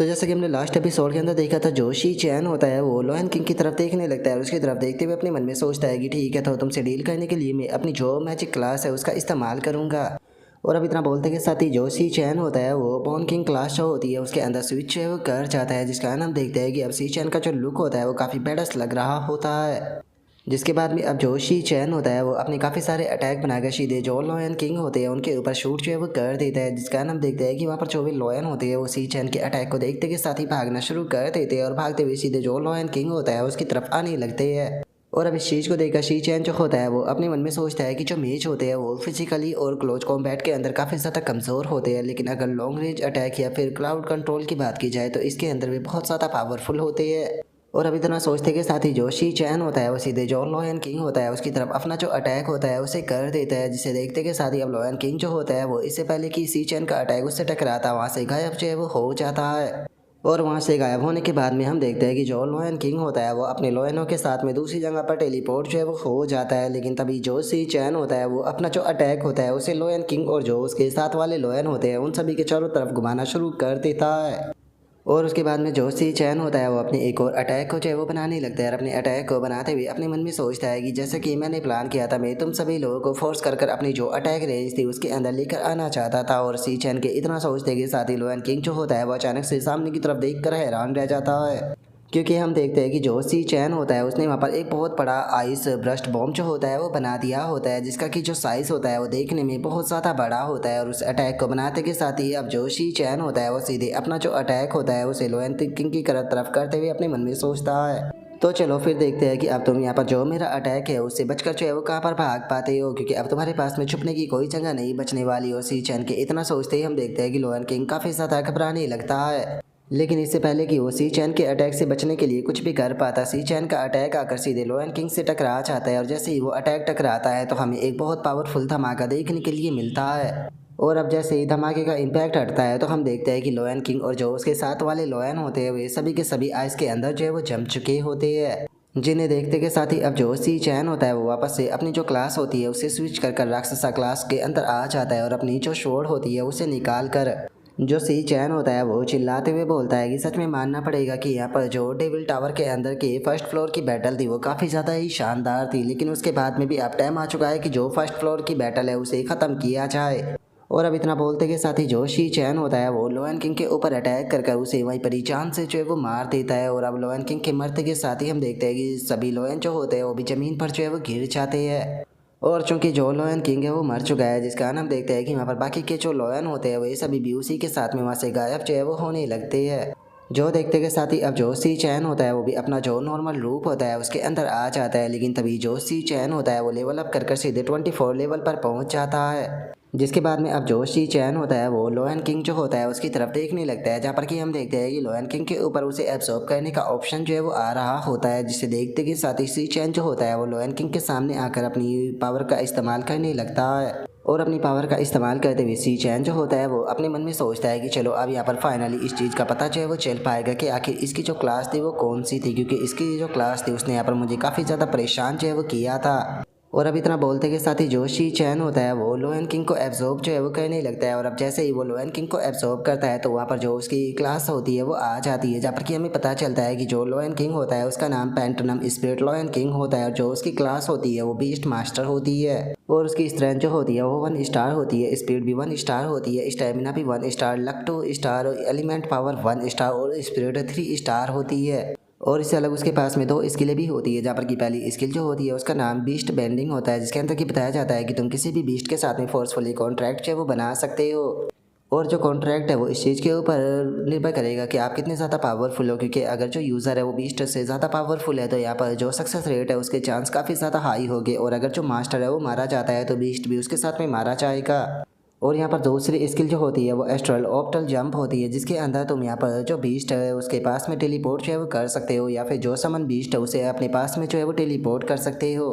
तो जैसा कि हमने लास्ट एपिसोड के अंदर देखा था, जो शी चैन होता है वो लोयन किंग की तरफ देखने लगता है और उसकी तरफ देखते हुए अपने मन में सोचता है कि ठीक है, तो तुमसे डील करने के लिए मैं अपनी जो मैजिक क्लास है उसका इस्तेमाल करूंगा। और अब इतना बोलते के साथ ही जो सी चैन होता है वो बॉन किंग क्लास जो होती है उसके अंदर स्विच है वो कर जाता है, जिसका हम देखते हैं कि अब सी चैन का जो लुक होता है वो काफ़ी बेडस लग रहा होता है। जिसके बाद में अब जो शी चैन होता है वो अपने काफ़ी सारे अटैक बनाकर सीधे जो लॉयन किंग होते हैं उनके ऊपर शूट जो है वो कर देता है, जिसका हम देखते हैं कि वहाँ पर जो भी लॉयन होते हैं वो शी चैन के अटैक को देखते के साथ ही भागना शुरू कर देते हैं और भागते हुए सीधे जो लॉयन किंग होता है उसकी तरफ आने लगते हैं। और अब इस चीज़ को देखकर शी चैन जो होता है वो अपने मन में सोचता है कि जो मेज होते हैं वो फिजिकली और क्लोज कॉम्बैट के अंदर काफ़ी ज़्यादा कमज़ोर होते हैं, लेकिन अगर लॉन्ग रेंज अटैक या फिर क्राउड कंट्रोल की बात की जाए तो इसके अंदर भी बहुत ज़्यादा पावरफुल होते हैं। और अब इतना सोचते के साथ ही जो शी चैन होता है वो सीधे जो लॉयन किंग होता है उसकी तरफ अपना जो अटैक होता है उसे कर देता है, जिसे देखते के साथ ही अब लॉयन किंग जो होता है वो इससे पहले कि शी चैन का अटैक उससे टकराता वहाँ से गायब जो है वो हो जाता है। और वहाँ से गायब होने के बाद में हम देखते हैं कि जो लॉयन किंग होता है वो अपने लॉयनों के साथ में दूसरी जगह पर टेलीपोर्ट जो है वो हो जाता है, लेकिन तभी जो सी चैन होता है वो अपना जो अटैक होता है उसे लॉयन किंग और जो उसके साथ वाले लॉयन होते हैं उन सभी के चारों तरफ घुमाना शुरू कर देता है। और उसके बाद में जो सी चैन होता है वो अपने एक और अटैक को जो है वो बनाने लगता है और अपने अटैक को बनाते हुए अपने मन में सोचता है कि जैसे कि मैंने प्लान किया था, मैं तुम सभी लोगों को फोर्स कर अपनी जो अटैक रेंज थी उसके अंदर लेकर आना चाहता था। और सी चैन के इतना सोचते के साथ ही लोयन किंग जो होता है वो अचानक से सामने की तरफ देख कर हैरान रह जाता है, क्योंकि हम देखते हैं कि जो सी चैन होता है उसने वहाँ पर एक बहुत बड़ा आइस ब्रस्ट बॉम्ब जो होता है वो बना दिया होता है, जिसका कि जो साइज़ होता है वो देखने में बहुत ज़्यादा बड़ा होता है। और उस अटैक को बनाते के साथ ही अब जो शी चैन होता है वो सीधे अपना जो अटैक होता है उसे लोयन किंग की तरफ करते हुए अपने मन में सोचता है। तो चलो फिर देखते हैं कि अब तुम यहाँ पर जो मेरा अटैक है उससे बचकर जो है वो कहाँ पर भाग पाते हो, क्योंकि अब तुम्हारे पास में छुपने की कोई जगह नहीं बचने वाली हो। सी चैन के इतना सोचते ही हम देखते हैं कि लोयन किंग काफ़ी ज़्यादा घबराने लगता है, लेकिन इससे पहले कि वो सी चैन के अटैक से बचने के लिए कुछ भी कर पाता, सी चैन का अटैक आकर सीधे लोयन किंग से टकरा जाता है। और जैसे ही वो अटैक टकराता है तो हमें एक बहुत पावरफुल धमाका देखने के लिए मिलता है। और अब जैसे ही धमाके का इम्पैक्ट हटता है तो हम देखते हैं कि लोयन किंग और जो उसके साथ वाले लोयन होते हैं वे सभी के सभी आइस के अंदर जो है वो जम चुके होते हैं, जिन्हें देखते के साथ ही अब जो सी चैन होता है वो वापस से अपनी जो क्लास होती है उसे स्विच कर राक्षसा क्लास के अंदर आ जाता है और अपनी जो शोर होती है उसे निकाल कर जो सी चैन होता है वो चिल्लाते हुए बोलता है कि सच में मानना पड़ेगा कि यहाँ पर जो डेविल टावर के अंदर के फर्स्ट फ्लोर की बैटल थी वो काफ़ी ज़्यादा ही शानदार थी, लेकिन उसके बाद में भी अब टाइम आ चुका है कि जो फर्स्ट फ्लोर की बैटल है उसे ख़त्म किया जाए। और अब इतना बोलते के साथ ही जो शी चैन होता है वो लोयन किंग के ऊपर अटैक कर उसे वहीं पर ही जान से जो है वो मार देता है। और अब लोयन किंग के मरते के साथ ही हम देखते हैं कि सभी लोयन जो होते हैं वो भी ज़मीन पर जो है वो गिर जाते हैं। और चूंकि जो लॉयन किंग है वो मर चुका है, जिसका हम देखते हैं कि वहाँ पर बाकी के जो लॉयन होते हैं वो सभी भी उसी के साथ में वहाँ से गायब जो है वो होने लगते हैं। जो देखते के साथ ही अब जो सी चैन होता है वो भी अपना जो नॉर्मल रूप होता है उसके अंदर आ जाता है, लेकिन तभी जो सी चैन होता है वो लेवल अप कर सीधे 24 लेवल पर पहुंच जाता है। जिसके बाद में अब जो सी चैन होता है वो लोयन किंग जो होता है उसकी तरफ देखने लगता है, जहाँ पर कि हम देखते हैं कि लोयन किंग के ऊपर उसे एब्सॉर्ब करने का ऑप्शन जो है वो आ रहा होता है, जिसे देखते के साथ ही सी चैन जो होता है वो लोयन किंग के सामने आकर अपनी पावर का इस्तेमाल करने लगता है। और अपनी पावर का इस्तेमाल करते हुए सी चैन जो होता है वो अपने मन में सोचता है कि चलो अब यहाँ पर फाइनली इस चीज़ का पता जो है वो चल पाएगा कि आखिर इसकी जो क्लास थी वो कौन सी थी, क्योंकि इसकी जो क्लास थी उसने यहाँ पर मुझे काफ़ी ज़्यादा परेशान जो है वो किया था। और अब इतना बोलते के साथ ही जो शी चैन होता है वो लोयन किंग को एब्जॉर्ब जो है वो करने लगता है। और अब जैसे ही वो लोयन किंग को एब्जॉर्ब करता है तो वहाँ पर जो उसकी क्लास होती है वो आ जाती है, जहाँ पर कि हमें पता चलता है कि जो लोयन किंग होता है उसका नाम पेंटनम स्पिरिट लोयन किंग होता है और जो उसकी क्लास होती है वो बीस्ट मास्टर होती है। और उसकी स्ट्रेंथ जो होती है वो 1 स्टार होती है, स्पीड भी 1 स्टार होती है, स्टेमिना भी 1 star, luck 2 star, element power 1 star और स्पिरिट 3 स्टार होती है। और इससे अलग उसके पास में 2 स्किलें भी होती है, जहाँ पर कि पहली स्किल जो होती है उसका नाम बीस्ट बेंडिंग होता है, जिसके अंदर कि बताया जाता है कि तुम किसी भी बीस्ट के साथ में फोर्सफुली कॉन्ट्रैक्ट जो है वो बना सकते हो। और जो कॉन्ट्रैक्ट है वो इस चीज़ के ऊपर निर्भर करेगा कि आप कितने ज़्यादा पावरफुल हो, क्योंकि अगर जो यूज़र है वो बीस्ट से ज़्यादा पावरफुल है तो यहाँ पर जो सक्सेस रेट है उसके चांस काफ़ी ज़्यादा हाई होंगे। और अगर जो मास्टर है वो मारा जाता है तो बीस्ट भी उसके साथ में मारा जाएगा। और यहाँ पर दूसरी स्किल जो होती है वो एस्ट्रल ऑप्टल जंप होती है, जिसके अंदर तुम यहाँ पर जो बीस्ट है उसके पास में टेलीपोर्ट जो है वो कर सकते हो, या फिर जो समन बीस्ट है उसे अपने पास में जो है वो टेलीपोर्ट कर सकते हो।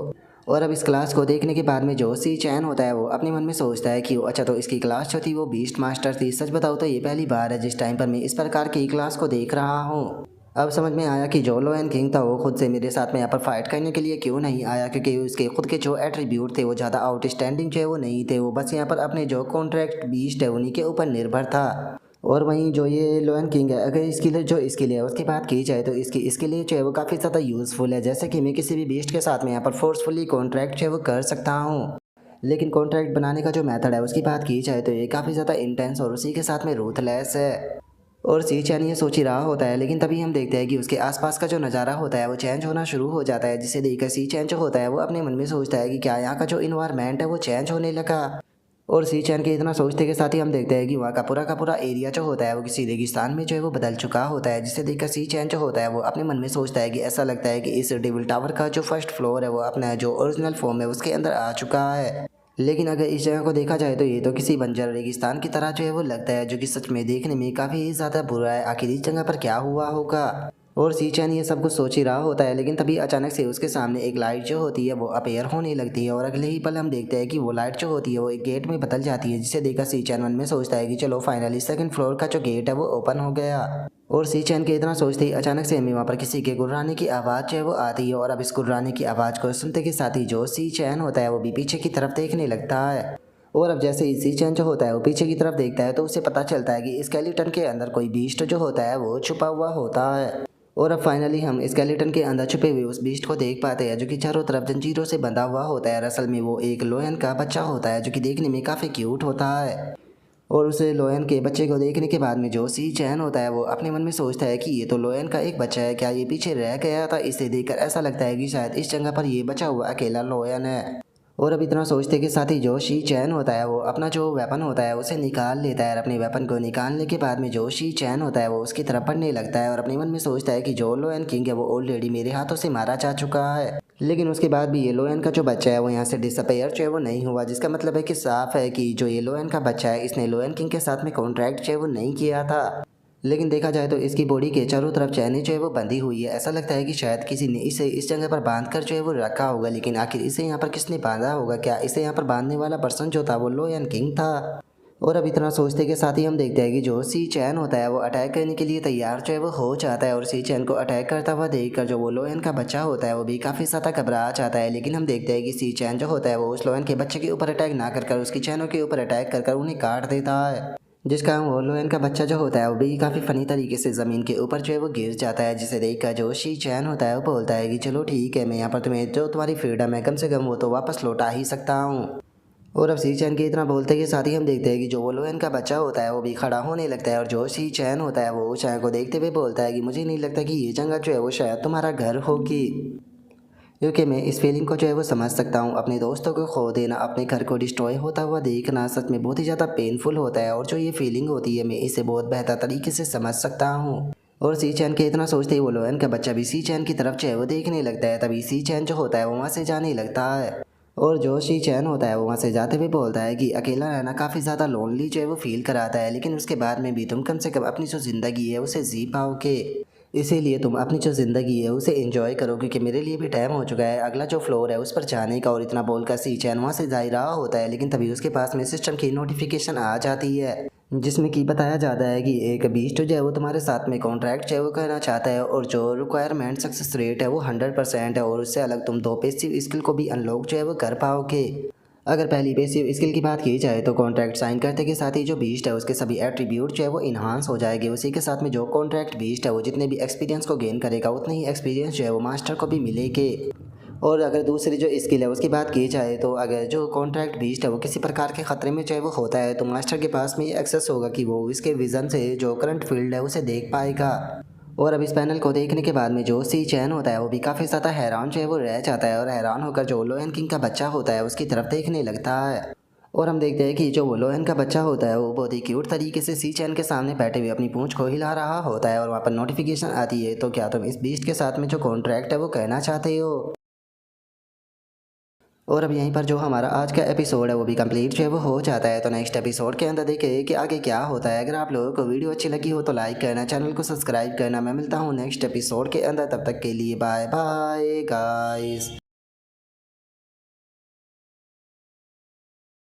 और अब इस क्लास को देखने के बाद में जो सी चैन होता है वो अपने मन में सोचता है कि अच्छा, तो इसकी क्लास जो थी वो बीस्ट मास्टर थी। सच बताओ तो ये पहली बार है जिस टाइम पर मैं इस प्रकार की क्लास को देख रहा हूँ। अब समझ में आया कि जो लोयन किंग था वो खुद से मेरे साथ में यहाँ पर फाइट करने के लिए क्यों नहीं आया, क्योंकि उसके खुद के जो एट्रीब्यूट थे वो ज़्यादा आउटस्टैंडिंग जो है वो नहीं थे, वो बस यहाँ पर अपने जो कॉन्ट्रैक्ट बीस्ट है उन्हीं के ऊपर निर्भर था। और वहीं जो ये लोयन किंग है, अगर इसके लिए जो स्किल है उसकी बात की जाए तो इसकी स्किल जो है वो काफ़ी ज़्यादा यूज़फुल है। जैसे कि मैं किसी भी बीस्ट के साथ में यहाँ पर फोर्सफुली कॉन्ट्रैक्ट जो है वो कर सकता हूँ। लेकिन कॉन्ट्रैक्ट बनाने का जो मेथड है उसकी बात की जाए तो ये काफ़ी ज़्यादा इंटेंस और उसी के साथ में रूथलेस है। और सी चैन ये सोच ही रहा होता है, लेकिन तभी हम देखते हैं कि उसके आसपास का जो नज़ारा होता है वो चेंज होना शुरू हो जाता है, जिसे देखकर सी चैन जो होता है वो अपने मन में सोचता है कि क्या यहाँ का जो इन्वायरमेंट है वो चेंज होने लगा। और सी चैन के इतना सोचते के साथ ही हम देखते हैं कि वहाँ का पूरा एरिया जो होता है वो किसी रेगिस्तान में जो है वो बदल चुका होता है, जिसे देखकर सी चैन जो होता है वो अपने मन में सोचता है कि ऐसा लगता है कि इस डेविल टावर का जो फर्स्ट फ्लोर है वो अपना जो ओरिजिनल फॉर्म है उसके अंदर आ चुका है। लेकिन अगर इस जगह को देखा जाए तो ये तो किसी बंजर रेगिस्तान की तरह जो है वो लगता है, जो कि सच में देखने में काफ़ी ज़्यादा बुरा है। आखिर इस जगह पर क्या हुआ होगा। और सी चैन ये सब कुछ सोच ही रहा होता है, लेकिन तभी अचानक से उसके सामने एक लाइट जो होती है वो अपेयर होने लगती है और अगले ही पल हम देखते हैं कि वो लाइट जो होती है वो एक गेट में बदल जाती है, जिसे देखकर सी चैन मन में सोचता है कि चलो फाइनली सेकंड फ्लोर का जो गेट है वो ओपन हो गया। और सी चैन के इतना सोचते ही अचानक से हमें वहाँ पर किसी के गुर्राने की आवाज़ जो है वो आती है। और अब इस गुर्राने की आवाज़ को सुनते के साथ ही जो सी चैन होता है वो भी पीछे की तरफ देखने लगता है। और अब जैसे ही सी चैन जो होता है वो पीछे की तरफ देखता है तो उसे पता चलता है कि स्केलेटन के अंदर कोई बीस्ट जो होता है वो छुपा हुआ होता है। और अब फाइनली हम स्केलेटन के अंदर छुपे हुए उस बीस्ट को देख पाते हैं, जो कि चारों तरफ जंजीरों से बंधा हुआ होता है। असल में वो एक लोयन का बच्चा होता है, जो कि देखने में काफ़ी क्यूट होता है। और उसे लोयन के बच्चे को देखने के बाद में जो सी चैन होता है वो अपने मन में सोचता है कि ये तो लोयन का एक बच्चा है, क्या ये पीछे रह गया था। इसे देखकर ऐसा लगता है कि शायद इस जगह पर ये बचा हुआ अकेला लोयन है। और अब इतना सोचते के साथ ही जो शी चैन होता है वो अपना जो वेपन होता है उसे निकाल लेता है। और अपने वेपन को निकालने के बाद में जो शी चैन होता है वो उसकी तरफ बढ़ने लगता है और अपने मन में सोचता है कि जो लोयन किंग है वो ऑलरेडी मेरे हाथों से मारा जा चुका है। लेकिन उसके बाद भी ये लोयन का जो बच्चा है वो यहाँ से डिसअपेयर जो है वो नहीं हुआ, जिसका मतलब है कि साफ है कि जो ये लोयन का बच्चा है इसने लोयन किंग के साथ में कॉन्ट्रैक्ट जो है वो नहीं किया था। लेकिन देखा जाए तो इसकी बॉडी के चारों तरफ चैनें जो है वो बंधी हुई है। ऐसा लगता है कि शायद किसी ने इसे इस जगह पर बांध कर जो है वो रखा होगा, लेकिन आखिर इसे यहाँ पर किसने बांधा होगा। क्या इसे यहाँ पर बांधने वाला पर्सन जो था वो लोयन किंग था। और अब इतना सोचते के साथ ही हम देखते हैं कि जो सी चैन होता है वो अटैक करने के लिए तैयार जो है वो हो जाता है। और सी चैन को अटैक करता हुआ देखकर जो वो लोयन का बच्चा होता है वो भी काफ़ी ज़्यादा घबरा जाता है। लेकिन हम देखते हैं कि सी चैन जो होता है वो उस लोयन के बच्चे के ऊपर अटैक ना कर उसकी चैनों के ऊपर अटैक कर उन्हें काट देता है, जिसका वो लोयन का बच्चा जो होता है वो भी काफ़ी फ़नी तरीके से ज़मीन के ऊपर जो है वो गिर जाता है। जिसे देखकर जो शी चैन होता है वो बोलता है कि चलो ठीक है, मैं यहाँ पर तुम्हें जो तुम्हारी फ्रीडम है कम से कम वो तो वापस लौटा ही सकता हूँ। और अब शी चैन के इतना बोलते के साथ ही हम देखते हैं कि जो वो लोयन का बच्चा होता है वो भी खड़ा होने लगता है। और जो शी चैन होता है वो उस जगह को देखते हुए बोलता है कि मुझे नहीं लगता कि ये जगह जो है वो शायद तुम्हारा घर होगी, क्योंकि मैं इस फीलिंग को जो है वो समझ सकता हूँ। अपने दोस्तों को खो देना, अपने घर को डिस्ट्रॉय होता हुआ देखना सच में बहुत ही ज़्यादा पेनफुल होता है। और जो ये फीलिंग होती है मैं इसे बहुत बेहतर तरीके से समझ सकता हूँ। और सी चैन के इतना सोचते ही वो लोयन का बच्चा भी सी चैन की तरफ जो है वो देखने लगता है। तभी सी चैन जो होता है वो वहाँ से जाने लगता है। और जो शी चैन होता है वो वहाँ से जाते हुए बोलता है कि अकेला रहना काफ़ी ज़्यादा लोनली जो है वो फील कराता है, लेकिन उसके बाद में भी तुम कम से कम अपनी जो ज़िंदगी है उसे जी पाओगे। इसीलिए तुम अपनी जो ज़िंदगी है उसे एंजॉय करो, क्योंकि मेरे लिए भी टाइम हो चुका है अगला जो फ्लोर है उस पर जाने का। और इतना बोलकर सी चैन वहाँ से जा ही रहा होता है, लेकिन तभी उसके पास में सिस्टम की नोटिफिकेशन आ जाती है, जिसमें कि बताया जाता है कि एक बीस्ट जो है वो तुम्हारे साथ में कॉन्ट्रैक्ट जो है वो करना चाहता है। और जो रिक्वायरमेंट सक्सेस रेट है वो 100% है। और उससे अलग तुम 2 पैसिव स्किल को भी अनलॉक जो है वो कर पाओगे। अगर पहली पैसिव स्किल की बात की जाए तो कॉन्ट्रैक्ट साइन करते के साथ ही जो बीस्ट है उसके सभी एट्रीब्यूट जो है वो इन्हांस हो जाएंगे। उसी के साथ में जो कॉन्ट्रैक्ट बीस्ट है वो जितने भी एक्सपीरियंस को गेन करेगा उतने ही एक्सपीरियंस जो है वो मास्टर को भी मिलेंगे। और अगर दूसरी जो स्किल है उसकी बात की जाए तो अगर जो कॉन्ट्रैक्ट बीस्ट है वो किसी प्रकार के ख़तरे में चाहे वो होता है तो मास्टर के पास में ये एक्सेस होगा कि वो इसके विज़न से जो करंट फील्ड है उसे देख पाएगा। और अब इस पैनल को देखने के बाद में जो सी चैन होता है वो भी काफ़ी ज़्यादा हैरान जो है वो रह जाता है। और हैरान होकर जो लोयन किंग का बच्चा होता है उसकी तरफ देखने लगता है। और हम देखते हैं कि जो वो लोयन का बच्चा होता है वो बहुत ही क्यूट तरीके से सी चैन के सामने बैठे हुए अपनी पूंछ को हिला रहा होता है। और वहाँ पर नोटिफिकेशन आती है, तो क्या तुम इस बीस्ट के साथ में जो कॉन्ट्रैक्ट है वो कहना चाहते हो। और अब यहीं पर जो हमारा आज का एपिसोड है वो भी कंप्लीट जो है वो हो जाता है। तो नेक्स्ट एपिसोड के अंदर देखें कि आगे क्या होता है। अगर आप लोगों को वीडियो अच्छी लगी हो तो लाइक करना, चैनल को सब्सक्राइब करना। मैं मिलता हूँ नेक्स्ट एपिसोड के अंदर, तब तक के लिए बाय बाय गाइस।